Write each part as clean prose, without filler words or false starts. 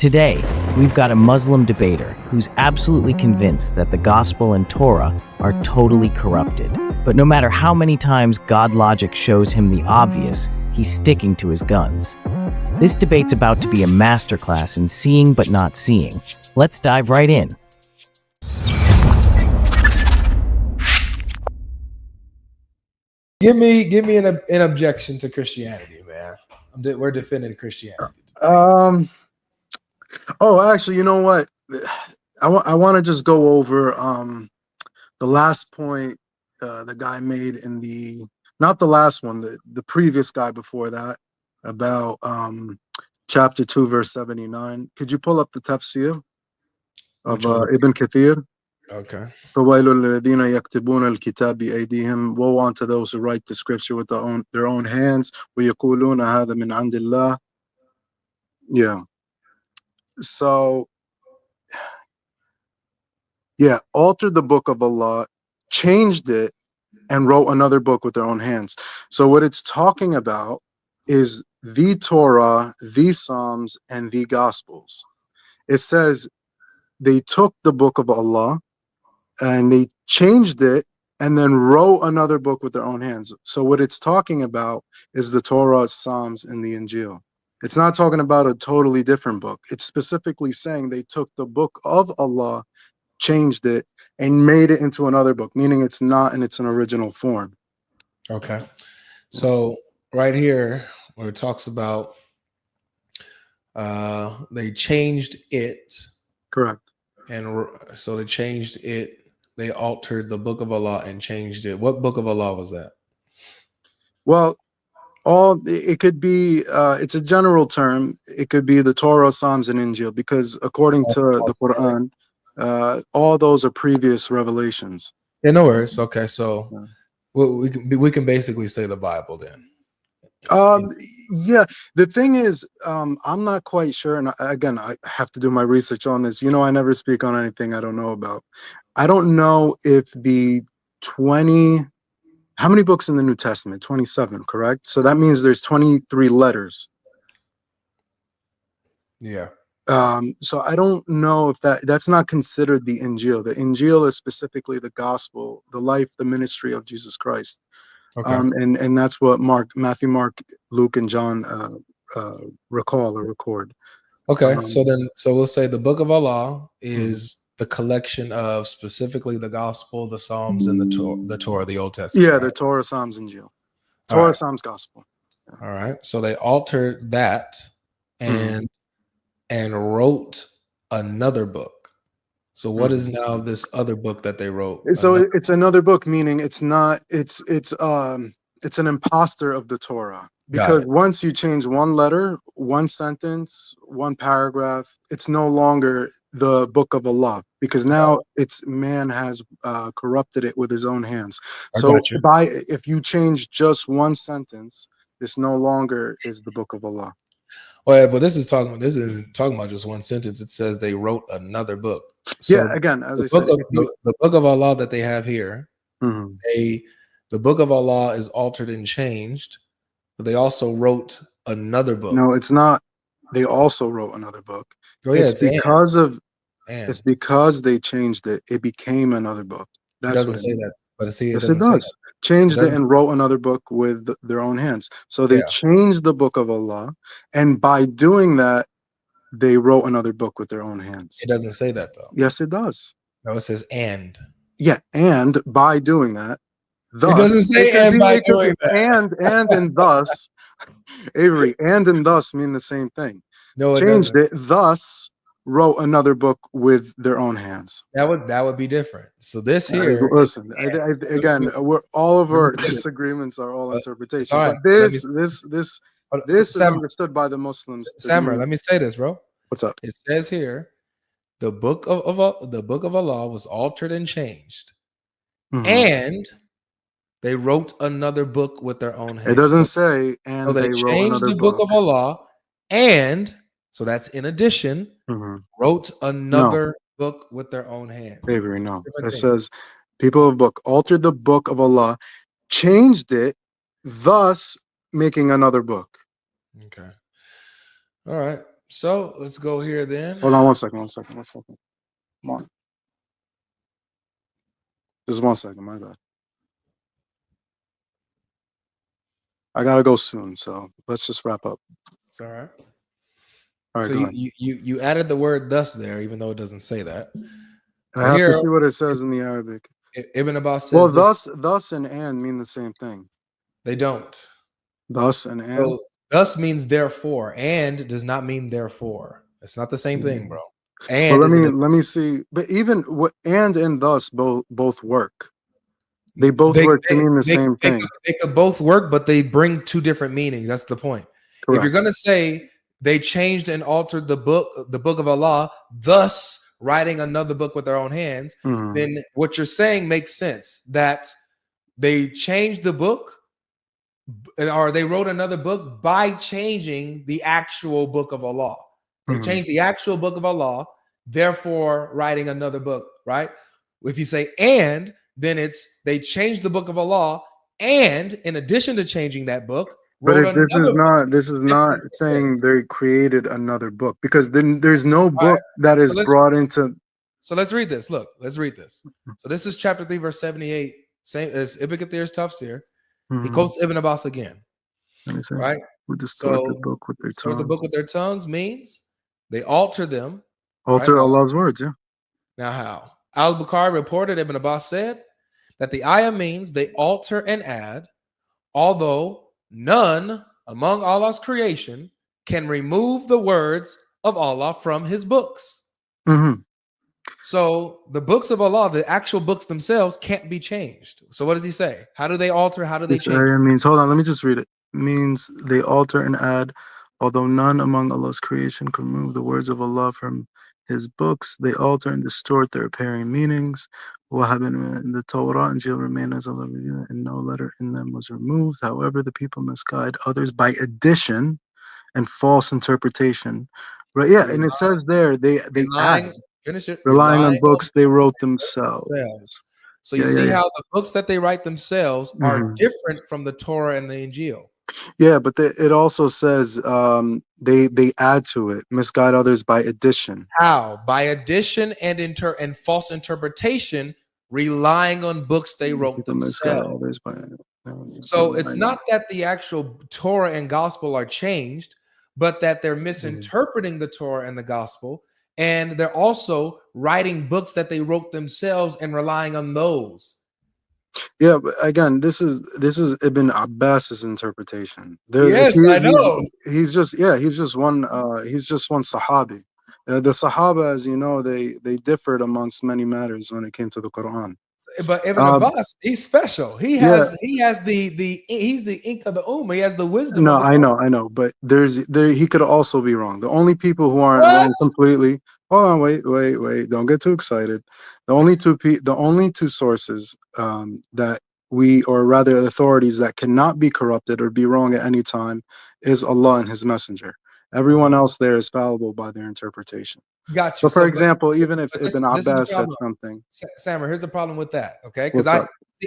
Today, we've got a Muslim debater who's absolutely convinced that the Gospel and Torah are totally corrupted. But no matter how many times Godlogic shows him the obvious, he's sticking to his guns. This debate's about to be a masterclass in seeing but not seeing. Let's dive right in. Give me an objection to Christianity, man. We're defending Christianity. Actually, you know what? I want to just go over the last point the guy made in not the last one, the previous guy before that, about chapter 2, verse 79. Could you pull up the tafsir of Ibn Kathir? Okay. فَوَيْلٌ لِلَّذِينَ يَكْتُبُونَ الْكِتَابَ بِأَيْدِيهِمْ, woe unto those who write the scripture with their own hands. وَيَقُولُونَ هَذَا مِنْ عِنْدِ اللَّهِ. Yeah. So, yeah, altered the book of Allah, changed it, and wrote another book with their own hands. So what it's talking about is the Torah, the Psalms, and the Gospels. It says they took the book of Allah and they changed it and then wrote another book with their own hands. So what it's talking about is the Torah, Psalms, and the Injil. It's not talking about a totally different book. It's specifically saying they took the book of Allah, changed it, and made it into another book, meaning it's not in its original form. Okay. So right here, where it talks about they changed it. Correct. And so they changed it. They altered the book of Allah and changed it. What book of Allah was that? Well, it could be, it's a general term. It could be the Torah, Psalms, and Injil, because according to the Quran, all those are previous revelations. Yeah, no worries. Okay, so we can basically say the Bible then. Yeah, the thing is, I'm not quite sure, and again, I have to do my research on this. I never speak on anything I don't know about. I don't know if the 20, how many books in the New Testament? 27, correct? So that means there's 23 letters. Yeah. So I don't know if that's not considered the Injil. The Injil is specifically the gospel, the life, the ministry of Jesus Christ. Okay. And that's what Matthew, Mark, Luke, and John recall or record. Okay, so we'll say the book of Allah is the collection of specifically the gospel, the Psalms, and the Torah, the Old Testament. Yeah, right? the Torah, Psalms, Injil. Torah, right. Psalms, Gospel. Yeah. All right. So they altered that and wrote another book. So what is now this other book that they wrote? So it's another book, meaning it's not. It's an imposter of the Torah, because once you change one letter, one sentence, one paragraph, it's no longer the book of Allah, because now man has corrupted it with his own hands. So if you change just one sentence, this no longer is the book of Allah. Well, but this isn't talking about just one sentence. It says they wrote another book. So yeah, again, as I said, the book of Allah that they have here, the book of Allah is altered and changed, but they also wrote another book. No, it's not. They also wrote another book. Oh, yeah, it's because they changed it. It became another book. It doesn't say that, but yes, it does. Changed it and wrote another book with their own hands. So they changed the book of Allah, and by doing that, they wrote another book with their own hands. It doesn't say that though. Yes, it does. No, it says and. Yeah, and by doing that, thus. It doesn't say and by doing that. And thus, Avery, and thus mean the same thing. No, it changed doesn't. it, thus wrote another book with their own hands. That would be different. So this here, listen, again, all of our disagreements are all interpretation. Right. But this is understood by the Muslims. Samar, let me say this, bro. What's up? It says here, the book of Allah was altered and changed, and they wrote another book with their own hands. It doesn't say, and so they changed the book of Allah, and so that's in addition, wrote another book with their own hands. Avery, no. It says, people of book altered the book of Allah, changed it, thus making another book. Okay. All right. So let's go here then. Hold on 1 second. 1 second. 1 second. Come on. Just 1 second. My bad. I gotta go soon, so let's just wrap up. It's all right. All right, So go ahead. you added the word thus there, even though it doesn't say that. I have to see what it says in the Arabic. Ibn Abbas says Well, this. thus, and mean the same thing. They don't. Thus and. So thus means therefore, and does not mean therefore. It's not the same thing, bro. And Well, let me see. But even and thus both work. They both work to mean the same thing. They could both work, but they bring two different meanings. That's the point. Correct. If you're gonna say they changed and altered the book of Allah, thus writing another book with their own hands, then what you're saying makes sense. That they changed the book, or they wrote another book by changing the actual book of Allah. They changed the actual book of Allah, therefore writing another book, right? If you say and, then it's they changed the book of Allah, and in addition to changing that book, but this is not saying they created another book, because then there's no book that is brought into. So let's read this. Look, let's read this. So this is chapter 3, verse 78. Same as Ibn Kathir's Tafsir. He quotes Ibn Abbas again. Right? We distort the book with their tongues. The book with their tongues means they alter them. Alter Allah's words, yeah. Now how? Al-Bukhari reported Ibn Abbas said that the ayah means they alter and add, although none among Allah's creation can remove the words of Allah from his books. So the books of Allah, the actual books themselves, can't be changed. So what does he say? How do they alter? How do they change? It means, hold on, let me just read it. It means they alter and add, although none among Allah's creation can remove the words of Allah from his books. They alter and distort their apparent meanings. What happened in the Torah and Injil remain as Allah revealed, and no letter in them was removed. However, the people misguide others by addition and false interpretation. Right? Yeah, and it says there they add. Relying on books they wrote themselves. So you see how the books that they write themselves are different from the Torah and the Injil. Yeah, but it also says they add to it, misguide others by addition. How? By addition and false interpretation, relying on books they wrote themselves. So it's not that the actual Torah and gospel are changed, but that they're misinterpreting the Torah and the gospel. And they're also writing books that they wrote themselves and relying on those. Yeah, but again, this is Ibn Abbas's interpretation. Yes, I know. He's just one Sahabi. The Sahaba, as you know, they differed amongst many matters when it came to the Quran. But Ibn Abbas, he's special. He's the ink of the Ummah. He has the wisdom. No, I know, but he could also be wrong. The only people who aren't wrong completely. Hold on, wait! Don't get too excited. The only two sources that or rather authorities that cannot be corrupted or be wrong at any time is Allah and His Messenger. Everyone else there is fallible by their interpretation. Gotcha. So, for example, even if Ibn Abbas said something, Samar, here's the problem with that. Okay, because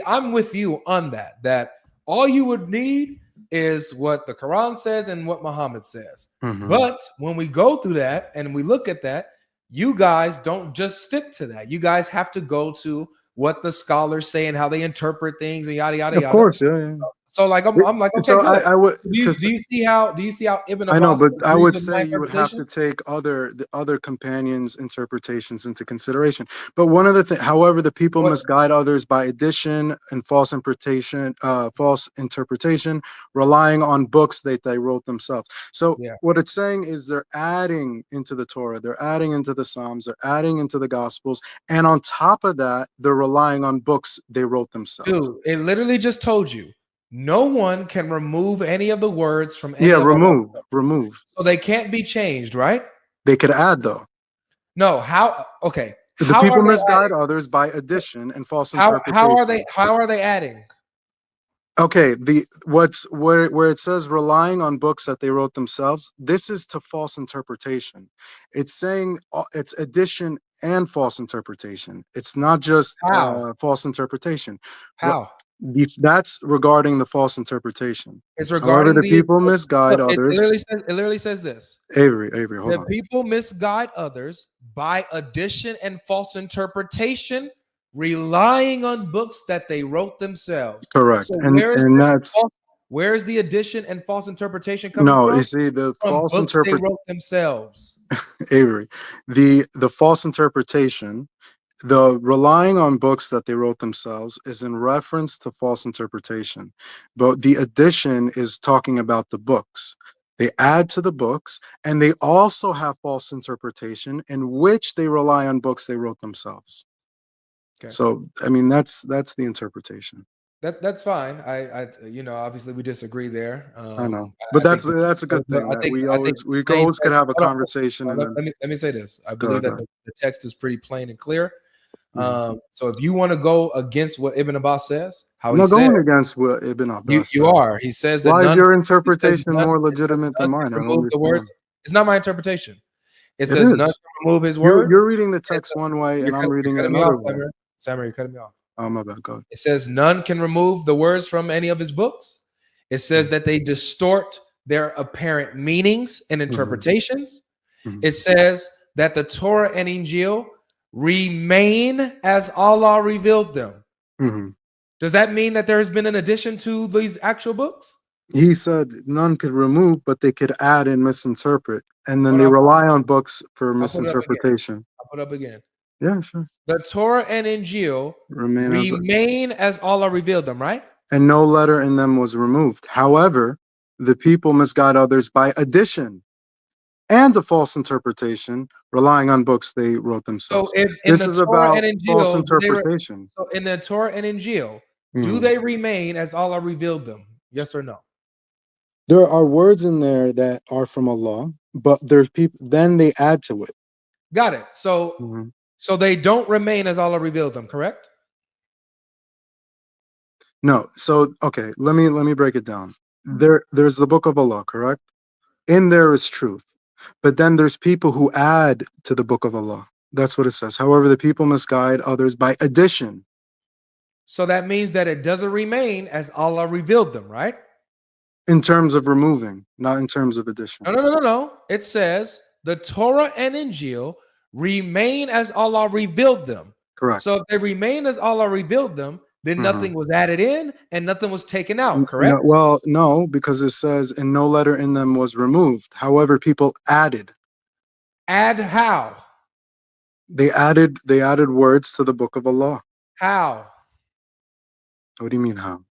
I'm with you on that. That all you would need is what the Quran says and what Muhammad says. But when we go through that and we look at that, you guys don't just stick to that. You guys have to go to what the scholars say and how they interpret things and yada yada yada. Of course, yeah. So like I'm like, okay, so good. I would. Do you see how Ibn Abbas? I know, but I would say you would have to take the other companions' interpretations into consideration. But one of the things, however, the people misguide others by addition and false interpretation, relying on books that they wrote themselves. So what it's saying is they're adding into the Torah, they're adding into the Psalms, they're adding into the Gospels, and on top of that, they're relying on books they wrote themselves. Dude, it literally just told you. No one can remove any of the words from any remove. So they can't be changed, right? They could add though. No, how? Okay. The people misguide others by addition and false interpretation. How are they adding? Okay, where it says relying on books that they wrote themselves, this is to false interpretation. It's saying it's addition and false interpretation. It's not just false interpretation. How? That's regarding the false interpretation. It's However, regarding the the. people misguide Look, others. it literally says this. Avery, hold The on. people misguide others by addition and false interpretation, relying on books that they wrote themselves. Correct. So And that's where's the addition and false interpretation coming no, from? you see, the From false books they wrote themselves. Avery, the false interpretation, the relying on books that they wrote themselves is in reference to false interpretation. But the addition is talking about the books. They add to the books, and they also have false interpretation in which they rely on books they wrote themselves. Okay. So, I mean, that's the interpretation. That's fine. I obviously we disagree there. I know, but I think that's a good thing I that think we I think always we plain always could text. have a Hold on, conversation and then let me say this. I go believe that ahead. the text is pretty plain and clear. Mhm. So if you want to go against what Ibn Abbas says, how I'm he not said, going against what Ibn Abbas you said. are. He says that Why is none. your He says interpretation none. more It says legitimate none than mine? I can don't remove the words. understand. It's not my interpretation. It It says none is. can remove his words. You're reading the It's text one way, and I'm you're reading it cutting me off, another way. Samuel. Samuel, you're cutting me off. Oh my bad. Go ahead. It says none can remove the words from any of his books. It says that they distort their apparent meanings and interpretations. Mhm. It says that the Torah and Injil remain as Allah revealed them. Mhm. Does that mean that there has been an addition to these actual books? He said none could remove, but they could add and misinterpret, and then Hold they on, rely on books for I'll put it up again. misinterpretation. I'll put it up again. Yeah, sure. The Torah and Injil Remain as, remain as Allah revealed them, right? and no letter in them was removed. However, the people misguide others by addition and the false interpretation, relying on books they wrote So themselves. if in This the is Torah about and false Injil, interpretation. so in the Torah and Injil, do Mhm. they remain as Allah revealed them? Yes or no? There are words in there that are from Allah, but there's people. Then they add to it. Got it. So Mhm. so they don't remain as Allah revealed them, correct? No, so okay, let me break it down. There's the book of Allah, correct? In there is truth, but then there's people who add to the book of Allah. That's what it says. However, the people misguide others by addition. So that means that it doesn't remain as Allah revealed them, right? In terms of removing, not in terms of addition. No. It says the Torah and Injil remain as Allah revealed them. Correct. So if they remain as Allah revealed them, then Mhm. nothing was added in and nothing was taken out, No, correct? well, no, because it says, and no letter in them was removed. However, people added. Add how? They added words to the book of Allah. How? What do you mean how?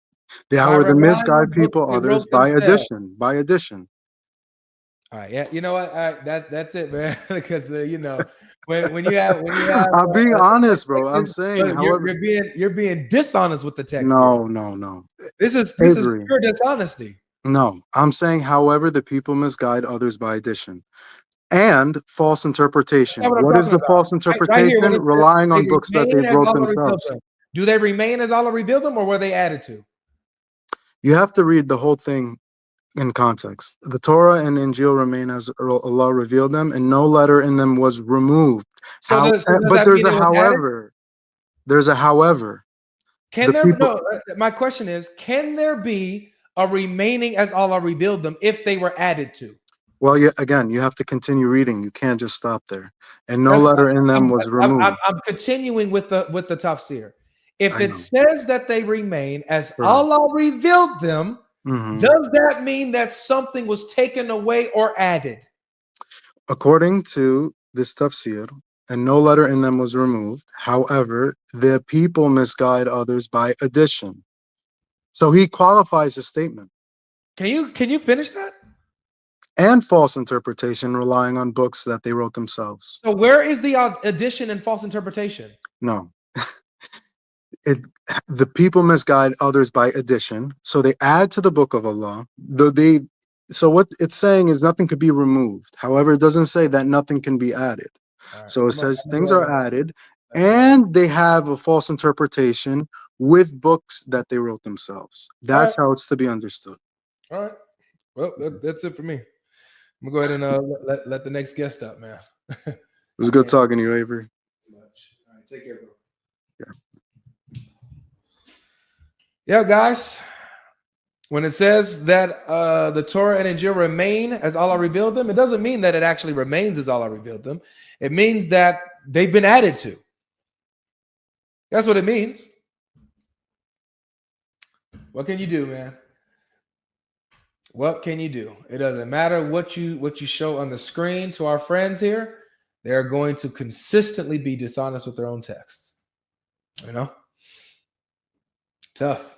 They By were the relying misguide on books people, they others wrote by themselves. addition. By addition. All right, yeah, you know what? That's it, man. Because when you have I'm being a text honest, like bro. I'm this, saying, however, you're being dishonest with the text here. no. This is Avery, pure dishonesty. no. I'm saying, however, the people misguide others by addition and false That's interpretation. not what I'm What is talking the about. false Right here, when interpretation? it says Relying they on books that they remain as wrote Allah revealed themselves. them. Do they remain as Allah revealed them, or were they added to? You have to read the whole thing in context. The Torah and Injil remain as Allah revealed them, and no letter in them was removed. So does But that there's mean a it was added? however. There's a however. Can The there people. no? My question is, can there be a remaining as Allah revealed them if they were added to? Well, again, you have to continue reading. You can't just stop there. And no That's letter in them I'm, was I'm removed. continuing with the tafsir. If I it know. says that they remain as Correct. Allah revealed them, Hmm. does that mean that something was taken away or added? According to this tafsir, and no letter in them was removed. However, the people misguide others by addition. So he qualifies his statement. Can you finish that? And false interpretation relying on books that they wrote themselves. So where is the addition and false interpretation? No. it the people misguide others by addition, so they add to the book of Allah. So what it's saying is nothing could be removed. However, it doesn't say that nothing can be added. All right, So it I'm gonna says go things ahead are added, and that's and they have a false interpretation with books that they wrote themselves. all right. That's how it's to be understood. All right. Well, that's it for me. I'm gonna go ahead and let the next guest up, man. It was good talking to you, Avery. Much. All right, take care, bro. Yeah. Yeah, guys. When it says that the Torah and Injil remain as Allah revealed them, it doesn't mean that it actually remains as Allah revealed them. It means that they've been added to. That's what it means. What can you do, man? What can you do? It doesn't matter what you show on the screen to our friends here. They're going to consistently be dishonest with their own texts. You know? Tough.